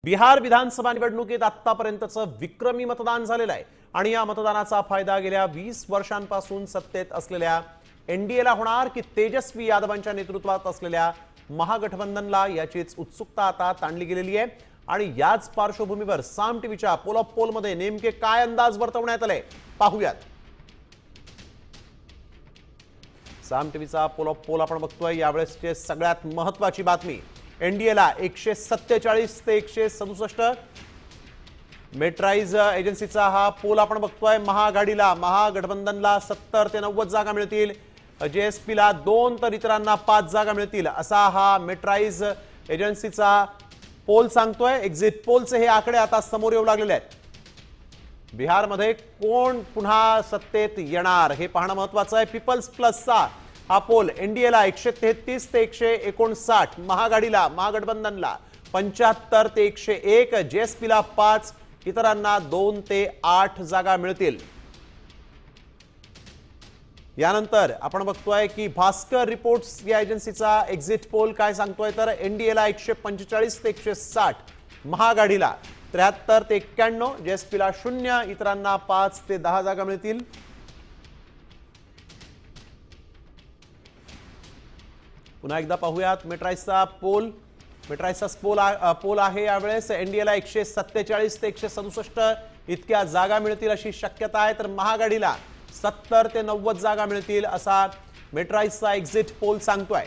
बिहार विधानसभा निवडणुकीत आतापर्यंतचं विक्रमी मतदान झालेलं आहे आणि या मतदानाचा फायदा गेल्या 20 वर्षांपासून सत्तेत असलेल्या एनडीएला होणार की तेजस्वी यादवांच्या नेतृत्वात असलेल्या महागठबंधनला याचीच उत्सुकता आता ताणली गेलेली आहे। आणि याच पार्श्वभूमीवर साम टीव्हीच्या पोल ऑफ पोल मध्ये नेमके काय अंदाज वर्तवण्यात आले पाहूयात। साम टीव्हीचा पोल ऑफ पोल आपण बघतोय। यावेळेसची सगळ्यात महत्त्वाची बातमी, एनडीएला 147 ते 167, मेट्राइज एजन्सीचा हा पोल आपण बघतोय। महाआघाडीला महागठबंधनला 70 ते 90 जागा मिळतील, जेएसपीला 2 तर इतरांना 5 जागा मिळतील असा हा मेट्राइज एजन्सीचा पोल सांगतोय। एक्झिट पोलचे हे आकडे आता समोर येऊ लागलेले आहेत। बिहारमध्ये कोण पुन्हा सत्तेत येणार हे पाहणं महत्त्वाचं आहे। पीपल्स प्लसचा हा पोल एनडीएला 133 ते 159, महाआघाडीला महागठबंधनला 75 ते 101, जेएसपीला 5, इतरांना 2 ते 8 जागा मिळतील। यानंतर आपण बघतोय की भास्कर रिपोर्ट्स या एजन्सीचा एक्झिट पोल काय सांगतोय तर एनडीएला 145 ते 160, महाआघाडीला 73 ते 91, जेएसपीला 0, इतरांना 5 ते 10 जागा मिळतील। पुन्हा एकदा पाहूयात मेट्राइजचा पोल। मेट्राइजचा पोल आहे यावेळेस एनडीएला 147 ते 167 इतक्या जागा मिळतील अशी शक्यता आहे, तर महाआघाडीला 70 ते 90 जागा मिळतील असा मेट्राइजचा एक्झिट पोल सांगतोय।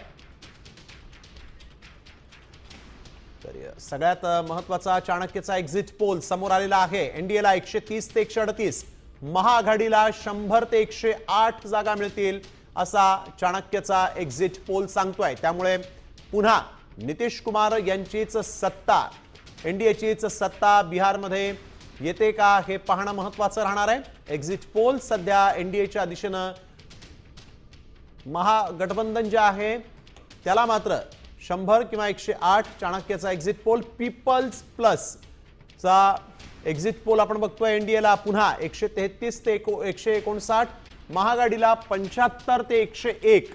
तर सगळ्यात महत्त्वाचा चाणक्यचा एक्झिट पोल समोर आलेला आहे। एनडीएला 130 ते 138, महाआघाडीला 100 ते 108 जागा मिळतील असा चाणक्यचा एक्झिट पोल सांगतोय। त्यामुळे पुन्हा नितीश कुमार यांचीच सत्ता, एनडीएचीच सत्ता बिहारमध्ये येते का हे पाहणं महत्त्वाचं राहणार आहे। एक्झिट पोल सध्या एनडीएच्या दिशेनं, महागठबंधन जे आहे त्याला मात्र 100 किंवा 108 चाणक्यचा एक्झिट पोल। पीपल्स प्लस चा एक्झिट पोल आपण बघतोय, एनडीएला पुन्हा 133 ते 159, महाआघाडीला 75 ते 101,